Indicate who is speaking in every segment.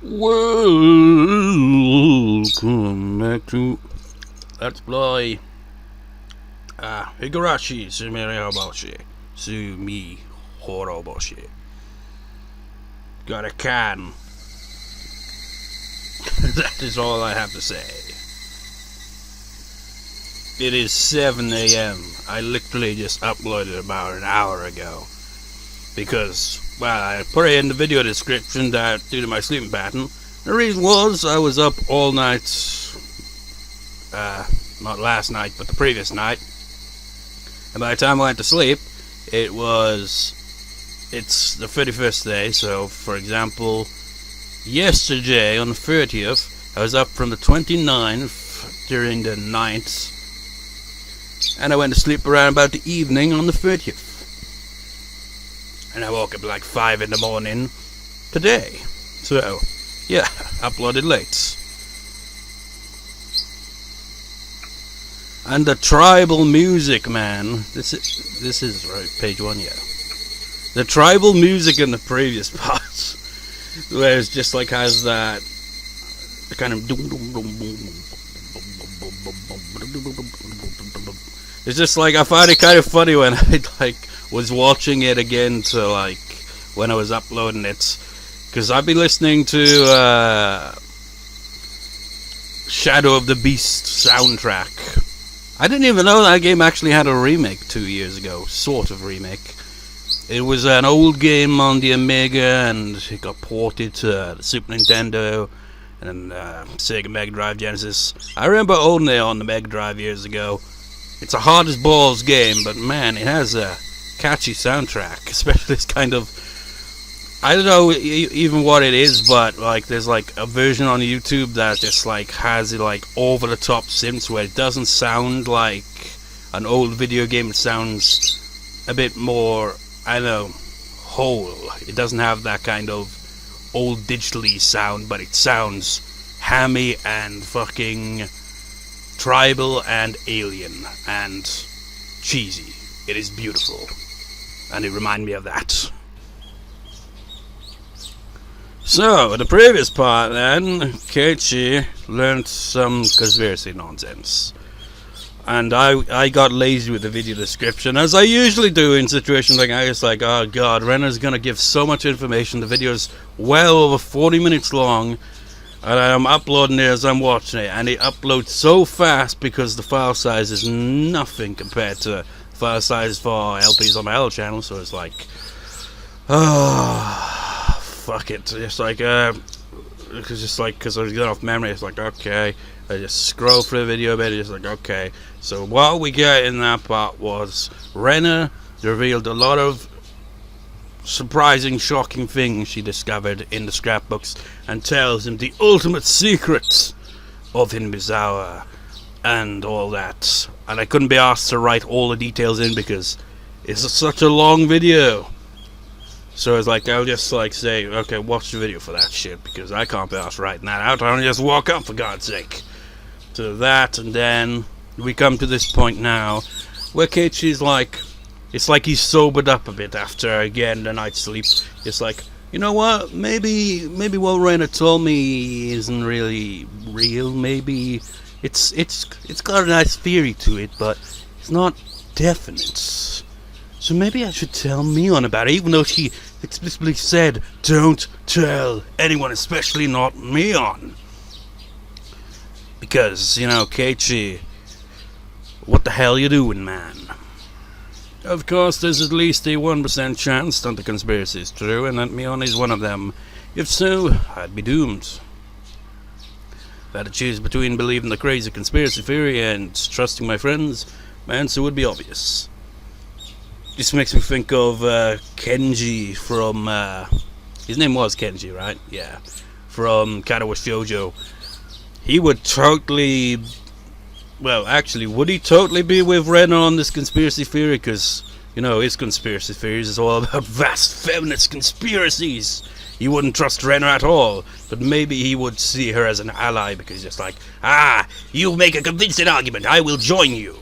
Speaker 1: Welcome back to Let's Play Higurashi Tsumihoroboshi. Got a can. That is all I have to say. It is 7 AM. I literally just uploaded about an hour ago. Because, well, I put it in the video description that due to my sleeping pattern, the reason was I was up all night, not last night, but the previous night, and by the time I went to sleep, it's the 31st day, so, for example, yesterday, on the 30th, I was up from the 29th during the night, and I went to sleep around about the evening on the 30th. And I woke up like 5 in the morning today. So, yeah, uploaded late. And the tribal music, man. This is right, page 1, yeah. The tribal music in the previous part, where it's just like has that the kind of it's just like I find it kind of funny when I was watching it again to when I was uploading it, because I've been listening to Shadow of the Beast soundtrack. I didn't even know that game actually had a remake 2 years ago, sort of remake. It was an old game on the Amiga and it got ported to the Super Nintendo and Sega Mega Drive Genesis. I remember owning it on the Mega Drive years ago. It's a hard as balls game, but man, it has a catchy soundtrack, especially this kind of, I don't know even what it is, but there's a version on YouTube that just has it over the top synths where it doesn't sound like an old video game. It sounds a bit more, I don't know, whole. It doesn't have that kind of old digitally sound, but it sounds hammy and fucking tribal and alien and cheesy. It is beautiful. And it reminded me of that. So, the previous part then, Keiichi learned some conspiracy nonsense. And I got lazy with the video description, as I usually do in situations like that. It's like, oh god, Rena's gonna give so much information. The video's well over 40 minutes long, and I'm uploading it as I'm watching it, and it uploads so fast because the file size is nothing compared to file size for LPs on my other channel. So it's like, oh, fuck it. Just because I was getting off memory, it's like, okay. I just scroll through the video a bit, it's like, okay. So what we get in that part was Rena revealed a lot of surprising, shocking things she discovered in the scrapbooks, and tells him the ultimate secrets of Hinmizawa and all that. And I couldn't be asked to write all the details in because it's such a long video. So it's like, I'll just say, okay, watch the video for that shit, because I can't be asked writing that out. I don't just walk up, for God's sake. So that, and then we come to this point now where Keiichi's it's like he's sobered up a bit after again the night's sleep. It's like, you know what, maybe what Rena told me isn't really real. Maybe it's got a nice theory to it, but it's not definite. So maybe I should tell Mion about it, even though she explicitly said, don't tell anyone, especially not Mion. Because, Keiichi, what the hell you doing, man? Of course, there's at least a 1% chance that the conspiracy is true, and that Mion is one of them. If so, I'd be doomed. If I had to choose between believing the crazy conspiracy theory and trusting my friends, my answer would be obvious. This makes me think of Kenji from, his name was Kenji, right? Yeah. From Katawa Shoujo. He would totally, well, actually, would he totally be with Rena on this conspiracy theory? Because, his conspiracy theories is all about vast feminist conspiracies. He wouldn't trust Rena at all, but maybe he would see her as an ally, because he's just like, you make a convincing argument, I will join you.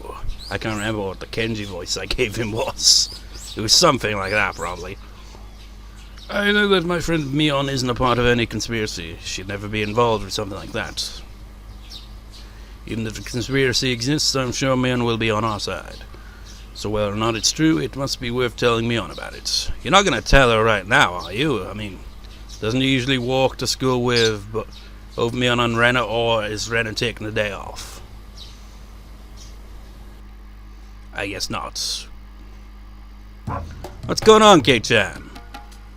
Speaker 1: I can't remember what the Kenji voice I gave him was. It was something like that, probably. I know that my friend Mion isn't a part of any conspiracy. She'd never be involved with something like that. Even if the conspiracy exists, I'm sure Mion will be on our side. So whether or not it's true, it must be worth telling Mion about it. You're not going to tell her right now, are you? I mean, doesn't he usually walk to school with both Mion and Rena, or is Rena taking the day off? I guess not. What's going on, Keiichi?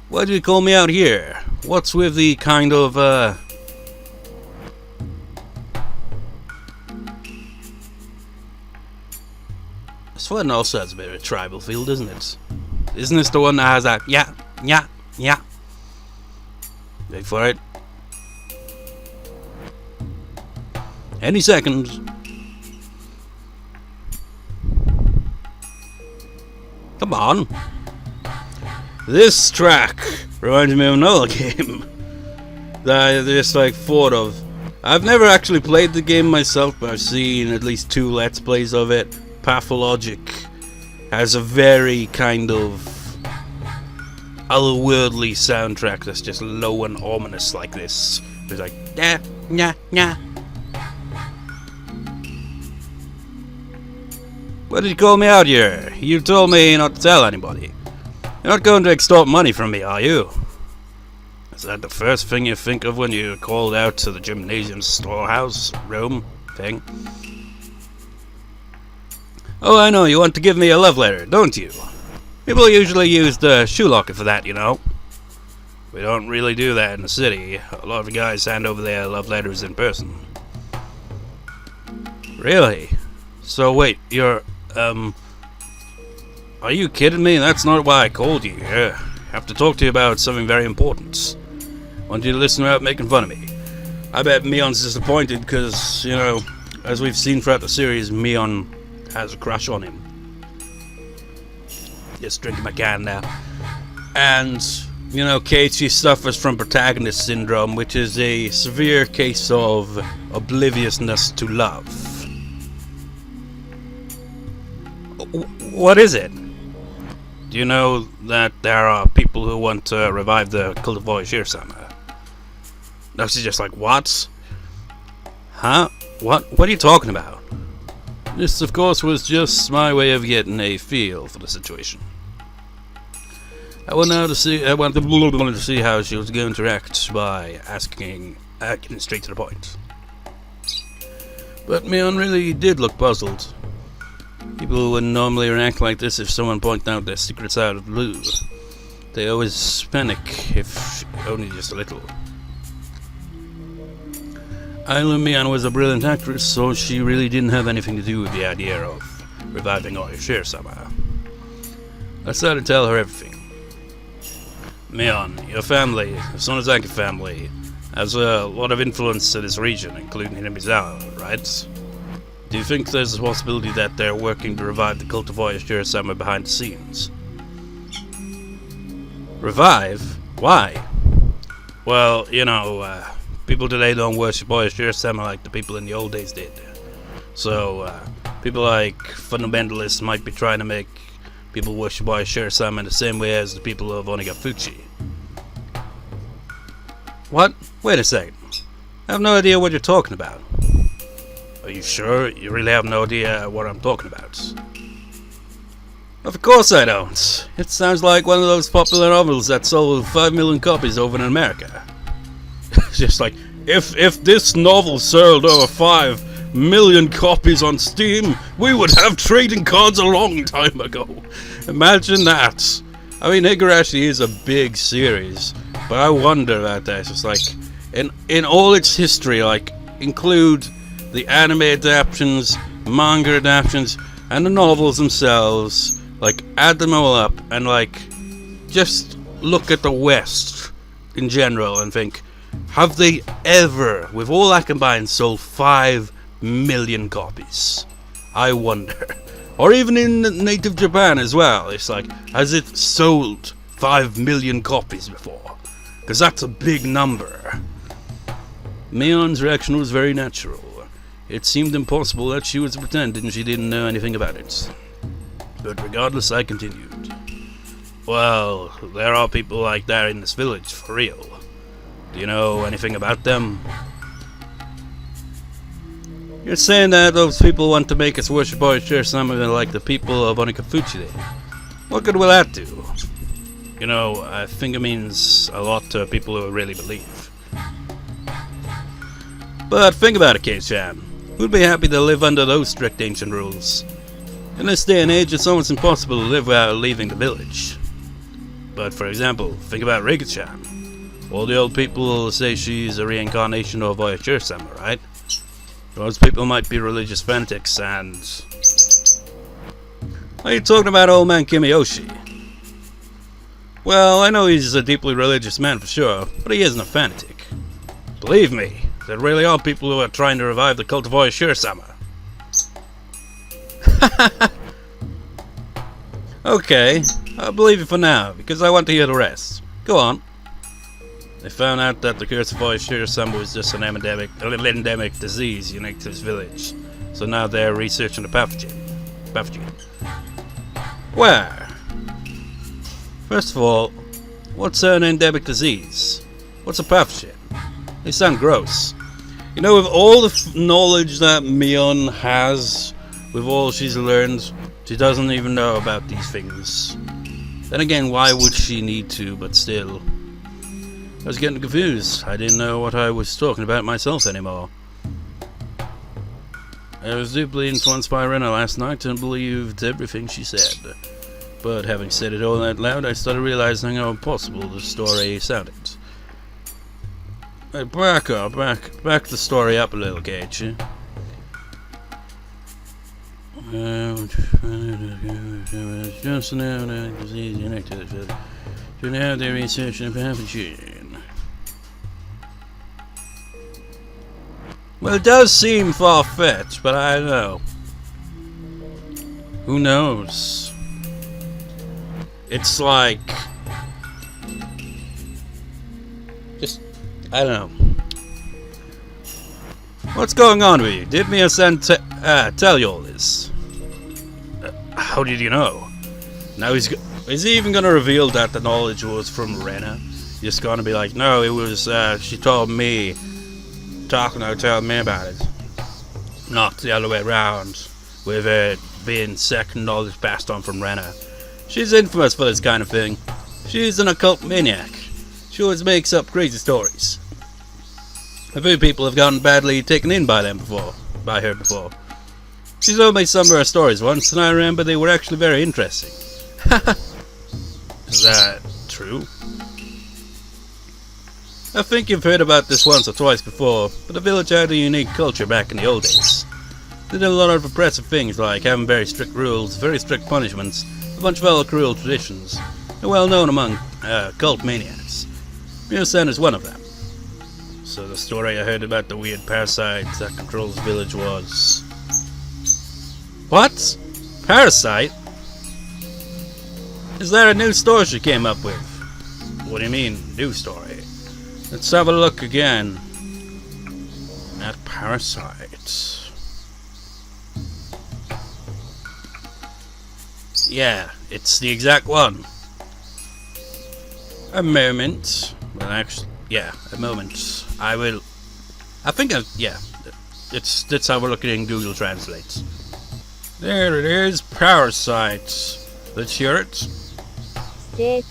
Speaker 1: Why do you call me out here? What's with the kind of, I swear also has a bit of a tribal feel, doesn't it? Isn't this the one that has that, yeah. Wait for it. Any second. Come on. This track reminds me of another game that I just thought of. I've never actually played the game myself, but I've seen at least 2 Let's Plays of it. Pathologic has a very kind of otherworldly soundtrack that's just low and ominous like this. It's like, yeah. What did you call me out here? You told me not to tell anybody. You're not going to extort money from me, are you? Is that the first thing you think of when you're called out to the gymnasium storehouse room thing? Oh, I know, you want to give me a love letter, don't you? People usually use the shoe locker for that, you know. We don't really do that in the city. A lot of guys hand over their love letters in person. Really? So wait, you're, are you kidding me? That's not why I called you. I have to talk to you about something very important. I want you to listen without making fun of me. I bet Mion's disappointed because, you know, as we've seen throughout the series, Mion has a crush on him. Just drinking my can now. And, you know, Keiichi suffers from protagonist syndrome, which is a severe case of obliviousness to love. What is it? Do you know that there are people who want to revive the cult of Voyager-sama? No, she's just like, what? Huh? What are you talking about? This, of course, was just my way of getting a feel for the situation. I wanted to see how she was going to react by acting straight to the point. But Mion really did look puzzled. People wouldn't normally react like this if someone pointed out their secrets out of the blue. They always panic, if only just a little. I learned Mion was a brilliant actress, so she really didn't have anything to do with the idea of reviving Voyager-sama. I started to tell her everything. Mion, your family, the Sonozaki family, has a lot of influence in this region, including Hinamizawa, right? Do you think there's a possibility that they're working to revive the cult of Voyager-sama behind the scenes? Revive? Why? Well, you know, people today don't worship Voyager-sama like the people in the old days did. So, people like fundamentalists might be trying to make people worship Voyager-sama in the same way as the people of Onigafuchi. What? Wait a second. I have no idea what you're talking about. Are you sure you really have no idea what I'm talking about? Of course I don't. It sounds like one of those popular novels that sold 5 million copies over in America. It's just like, if this novel sold over 5 million copies on Steam, we would have trading cards a long time ago. Imagine that. I mean, Higurashi is a big series, but I wonder about that. It's like, in all its history, like, include the anime adaptations, manga adaptations, and the novels themselves, like, add them all up, and, like, just look at the West in general and think, have they ever, with all that combined, sold 5 million copies? I wonder. Or even in native Japan as well, it's like, has it sold 5 million copies before? Because that's a big number. Mion's reaction was very natural. It seemed impossible that she was pretending she didn't know anything about it. But regardless, I continued. Well, there are people like that in this village, for real. Do you know anything about them? You're saying that those people want to make us worship or share something like the people of Onikafuchi. What good will that do? You know, I think it means a lot to people who really believe. But think about it, Keiichi. Who'd be happy to live under those strict ancient rules? In this day and age, it's almost impossible to live without leaving the village. But for example, think about Rika-chan. All the old people say she's a reincarnation of Voyager-sama, right? Those people might be religious fanatics and... Are you talking about old man Kimiyoshi? Well, I know he's a deeply religious man for sure, but he isn't a fanatic. Believe me, there really are people who are trying to revive the cult of Voyager-sama. Okay, I'll believe you for now, because I want to hear the rest. Go on. They found out that the curse of Voyager-sama was just an endemic disease unique to this village. So now they're researching the pathogen. Where? First of all, what's an endemic disease? What's a pathogen? They sound gross. You know, with all the knowledge that Mion has, with all she's learned, she doesn't even know about these things. Then again, why would she need to, but still. I was getting confused. I didn't know what I was talking about myself anymore. I was deeply influenced by Rena last night and believed everything she said. But having said it all out loud, I started realizing how impossible the story sounded. Hey, back the story up a little, Keiichi. Just now, disease connected to now they're researching the pathogen. Well, it does seem far-fetched, but I don't know. Who knows? It's like... just... I don't know. What's going on with you? Did Miya-san tell you all this? How did you know? Now is he even gonna reveal that the knowledge was from Rena? Just gonna be like, no, it was, she told me. Takano told me about it. Not the other way around, with it being second knowledge passed on from Rena. She's infamous for this kind of thing. She's an occult maniac. She always makes up crazy stories. A few people have gotten badly taken in by her before. She told me some of her stories once, and I remember they were actually very interesting. Is that true? I think you've heard about this once or twice before, but the village had a unique culture back in the old days. They did a lot of oppressive things like having very strict rules, very strict punishments, a bunch of other cruel traditions. They're well known among cult maniacs. Miyo-san is one of them. So the story I heard about the weird parasite that controls the village was... What? Parasite? Is that a new story she came up with? What do you mean, new story? Let's have a look again. That parasite. Yeah, it's the exact one. A moment. Well, actually, yeah, a moment. Yeah. That's how we're looking in Google Translate. There it is, parasite. Let's hear it.
Speaker 2: 寄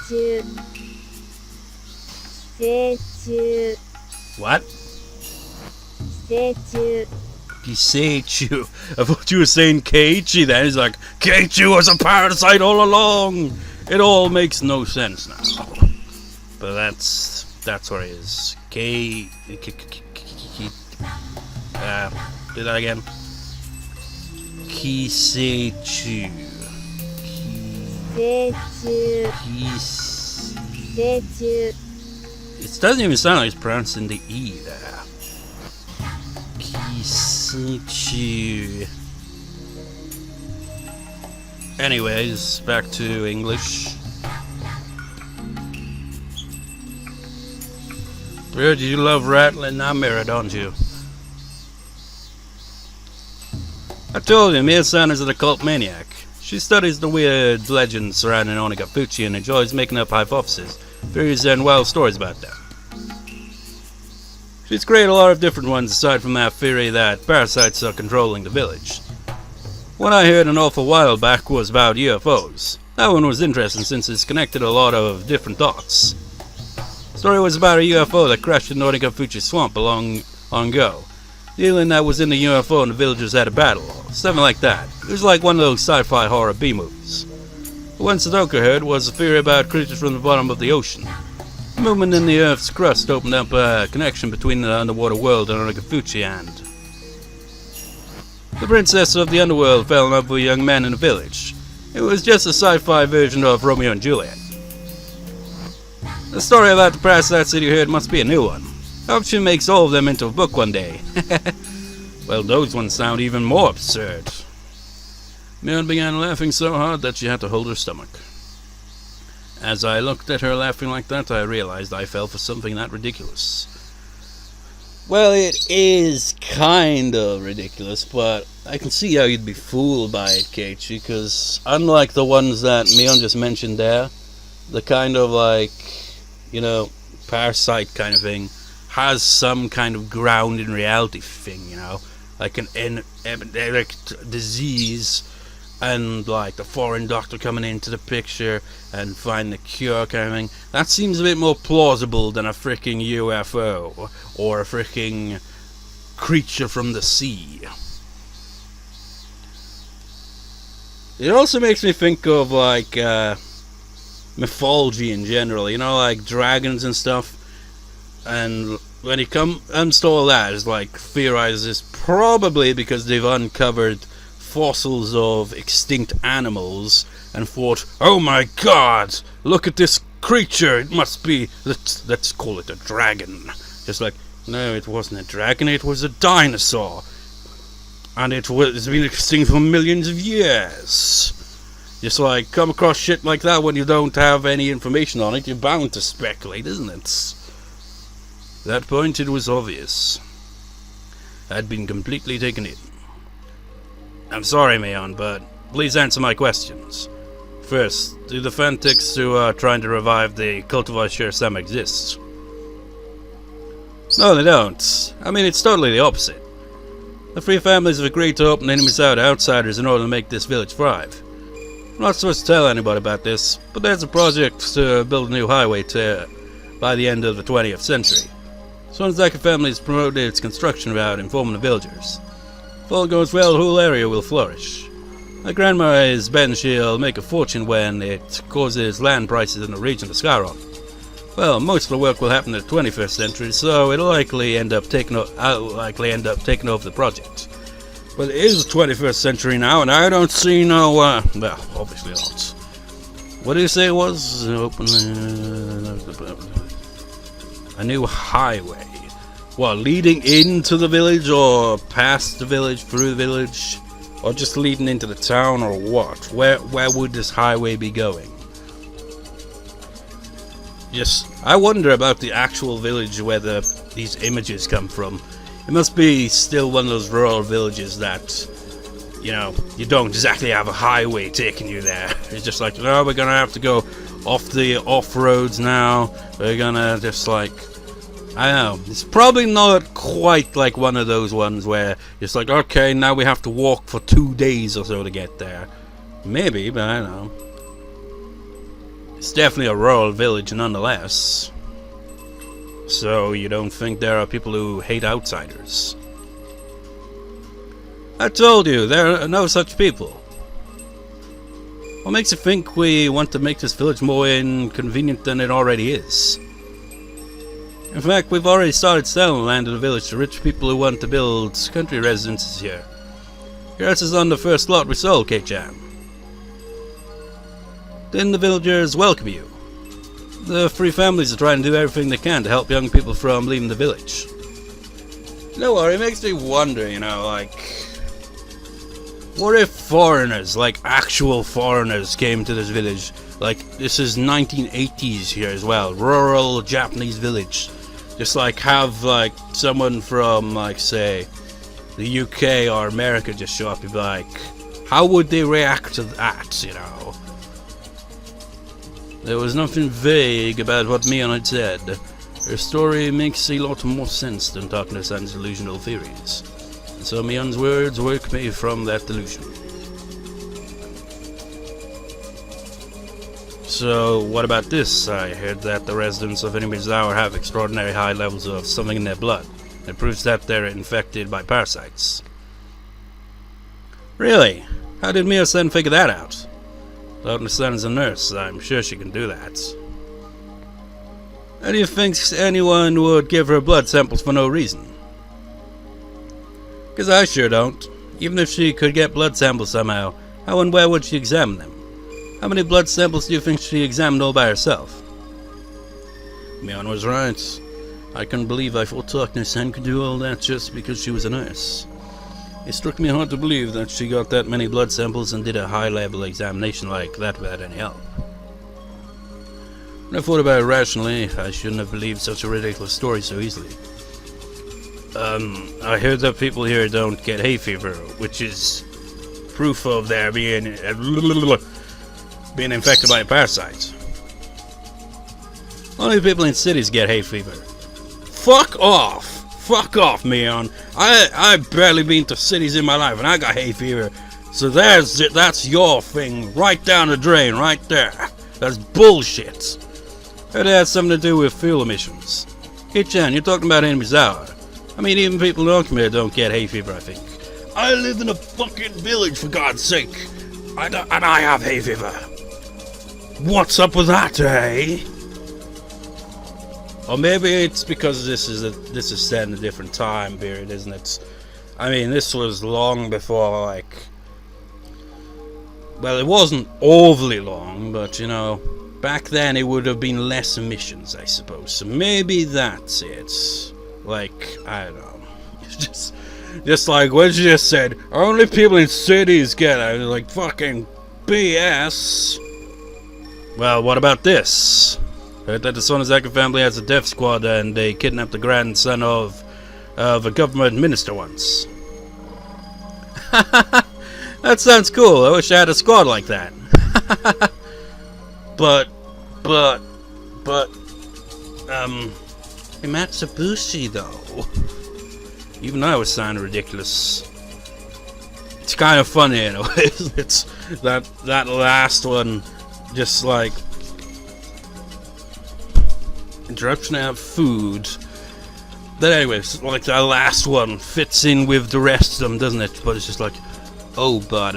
Speaker 2: 生虫
Speaker 1: What?
Speaker 2: 寄生虫
Speaker 1: Keiichi. I thought you were saying Keiichi then. He's like, Keiichi was a parasite all along. It all makes no sense now. But that's what it is. Do that again. Keiichi.
Speaker 2: 寄生虫
Speaker 1: It doesn't even sound like it's pronouncing the E there. Keiichi. Anyways, back to English. Heard you love rattling that mirror, don't you? I told you, Miya-san is an occult maniac. She studies the weird legends surrounding Onikafuchi and enjoys making up hypotheses, theories, and wild stories about them. She's created a lot of different ones aside from that theory that parasites are controlling the village. One I heard an awful while back was about UFOs. That one was interesting since it's connected a lot of different dots. The story was about a UFO that crashed in Onikafuchi swamp long ago. The alien that was in the UFO and the villagers had a battle, something like that. It was like one of those sci-fi horror B-movies. The one Sadoko heard was a theory about creatures from the bottom of the ocean. The movement in the Earth's crust opened up a connection between the underwater world and Onikafuchi, and the princess of the underworld fell in love with a young man in a village. It was just a sci-fi version of Romeo and Juliet. The story about the parasites that you heard must be a new one. I hope she makes all of them into a book one day. Well, those ones sound even more absurd. Mion began laughing so hard that she had to hold her stomach. As I looked at her laughing like that, I realized I fell for something that ridiculous. Well, it is kind of ridiculous, but I can see how you'd be fooled by it, Keiichi, because unlike the ones that Mion just mentioned there, the kind of like, parasite kind of thing has some kind of ground in reality thing, like an epidemic disease, and like the foreign doctor coming into the picture and finding the cure kind of thing. That seems a bit more plausible than a freaking UFO or a freaking creature from the sea. It also makes me think of like mythology in general, like dragons and stuff. And when it comes to all that, it's like theorizes probably because they've uncovered fossils of extinct animals and thought, oh my god, look at this creature, it must be, let's call it a dragon. Just like, no, it wasn't a dragon, it was a dinosaur. And it's been extinct for millions of years. Just like, come across shit like that when you don't have any information on it, you're bound to speculate, isn't it? At that point, it was obvious. I'd been completely taken in. I'm sorry, Mion, but please answer my questions. First, do the fanatics who are trying to revive the cult of Shirasama exist? No, they don't. I mean, it's totally the opposite. The three families have agreed to open enemies out to outsiders in order to make this village thrive. I'm not supposed to tell anybody about this, but there's a project to build a new highway by the end of the 20th century. Sonozaki family has promoted its construction without informing the villagers. If all goes well, the whole area will flourish. My grandma is betting she'll make a fortune when it causes land prices in the region to skyrocket. Well, most of the work will happen in the 21st century, so it'll likely end up taking over the project. But it is the 21st century now, and I don't see no, well, obviously not. What did you say it was? Open a new highway. What, leading into the village, or past the village, through the village, or just leading into the town, or what? Where would this highway be going? Yes, I wonder about the actual village where these images come from. It must be still one of those rural villages that, you don't exactly have a highway taking you there. It's just like, no, we're gonna have to go off the off-roads now. We're gonna just like, I don't know. It's probably not quite like one of those ones where it's like, okay, now we have to walk for 2 days or so to get there. Maybe, but I don't know. It's definitely a rural village nonetheless. So you don't think there are people who hate outsiders? I told you, there are no such people. What makes you think we want to make this village more inconvenient than it already is? In fact, we've already started selling land in the village to rich people who want to build country residences here. Yours is on the first lot we sold, Keiichi. Didn't the villagers welcome you? The three families are trying to do everything they can to help young people from leaving the village. You know what, it makes me wonder, like, what if foreigners, like actual foreigners, came to this village? Like, this is 1980s here as well, rural Japanese village. Just like have like someone from, like, say, the UK or America just show up and be like, How would they react to that, you know? There was nothing vague about what Mion had said. Her story makes a lot more sense than Takano-san's delusional theories. And so Mion's words woke me from that delusion. So, what about this? I heard that the residents of Inamizawa have extraordinary high levels of something in their blood. It proves that they're infected by parasites. Really? How did Mion-san figure that out? Takano-san is a nurse. I'm sure she can do that. How do you think anyone would give her blood samples for no reason? Because I sure don't. Even if she could get blood samples somehow, how and where would she examine them? How many blood samples do you think she examined all by herself? Mion was right. I couldn't believe I thought Takano-san could do all that just because she was a nurse. It struck me hard to believe that she got that many blood samples and did a high-level examination like that without any help. When I thought about it rationally, I shouldn't have believed such a ridiculous story so easily. I heard that people here don't get hay fever, which is proof of their being infected by a parasite. Only people in cities get hay fever. Fuck off! Fuck off, Mion. I've barely been to cities in my life and I got hay fever. So that's your thing. Right down the drain, right there. That's bullshit. It has something to do with fuel emissions. Keiichi, you're talking about Inamizawa. I mean, even people in Okinawa don't get hay fever, I think. I live in a fucking village, for God's sake. And I have hay fever. What's up with that, eh? Or maybe it's because this is set in a different time period, isn't it? I mean, this was long before, like... Well, it wasn't overly long, but, you know... Back then, it would have been less emissions, I suppose. So maybe that's it. Like, I don't know. Just like what you just said. Only people in cities get it. Like, fucking BS. Well, what about this? Heard that the Sonozaki family has a death squad and they kidnapped the grandson of a government minister once. That sounds cool. I wish I had a squad like that. But, Matsubushi though. Even I was sounding ridiculous. It's kind of funny in a way. It's that last one, just like interruption out of food. But anyways, like that last one fits in with the rest of them, doesn't it? But it's just like, oh, but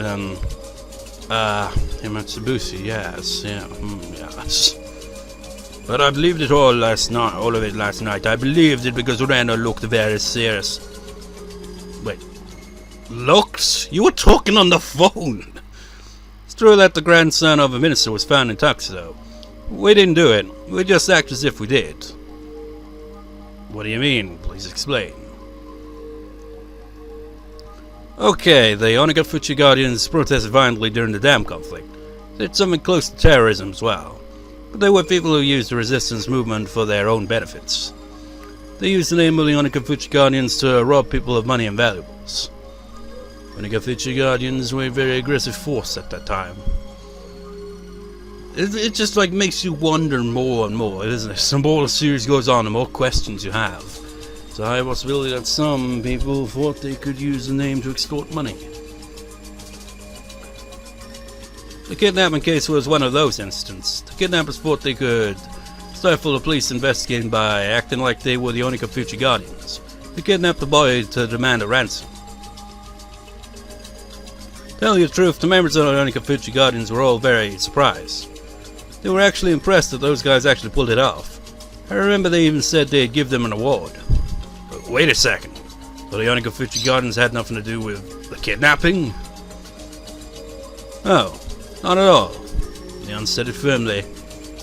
Speaker 1: Matsubushi, yes, yeah, yes. But I believed it all last night, all of it last night. I believed it because Rena looked very serious. Wait, looked? You were talking on the phone. It's true that the grandson of a minister was found in Takano. We didn't do it. We just act as if we did. What do you mean? Please explain. Okay, the Onikafuchi Guardians protested violently during the dam conflict. They did something close to terrorism as well. But they were people who used the resistance movement for their own benefits. They used the name of the Onikafuchi Guardians to rob people of money and valuables. Onikafuchi Guardians were a very aggressive force at that time. It just like makes you wonder more and more, isn't it? The more the series goes on, the more questions you have. It's a high possibility that some people thought they could use the name to extort money. The kidnapping case was one of those instances. The kidnappers thought they could stifle the police investigating by acting like they were the Onikafuchi Guardians. They kidnapped the boy to demand a ransom. Telling you the truth, the members of the Onikafuchi Guardians were all very surprised. They were actually impressed that those guys actually pulled it off. I remember they even said they'd give them an award. But wait a second. So the Onikafuchi Guardians had nothing to do with the kidnapping? Oh, not at all. Mion said it firmly.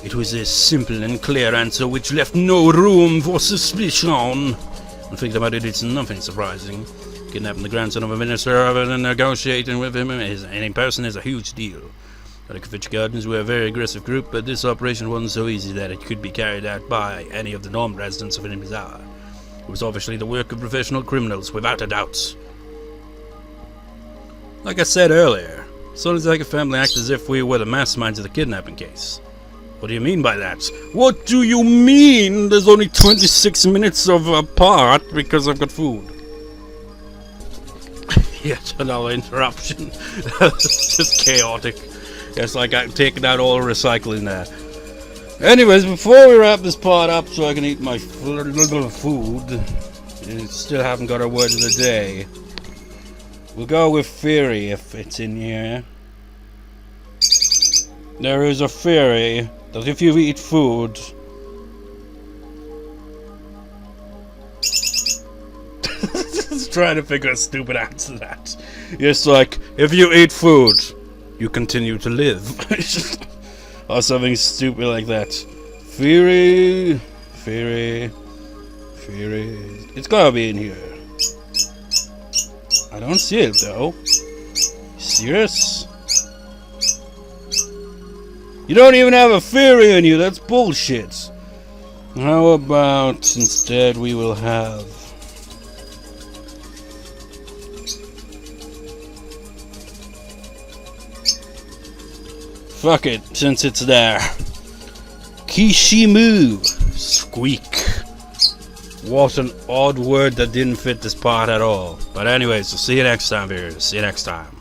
Speaker 1: It was a simple and clear answer which left no room for suspicion. And thinking about it, it's nothing surprising. Kidnapping the grandson of a minister rather than negotiating with him in person is a huge deal. The Onikafuchi Guardians were a very aggressive group, but this operation wasn't so easy that it could be carried out by any of the normal residents of Inamizawa. It was obviously the work of professional criminals, without a doubt. Like I said earlier, So does like a family act as if we were the masterminds of the kidnapping case. What do you mean by that? What do you mean? There's only 26 minutes of a part because I've got food. Yet another interruption. It's just chaotic. It's like I'm taking out all the recycling there. Anyways, before we wrap this part up so I can eat my little food, I still haven't got a word of the day. We'll go with theory if it's in here. There is a theory that if you eat food... Just trying to figure a stupid answer to that. It's like, if you eat food, you continue to live. Or something stupid like that. Theory... It's gotta be in here. I don't see it though. Serious? You don't even have a theory in you, that's bullshit. How about instead we will have... Fuck it, since it's there. Kishimu. Squeak. What an odd word that didn't fit this part at all. But anyways, we'll see you next time, viewers. See you next time.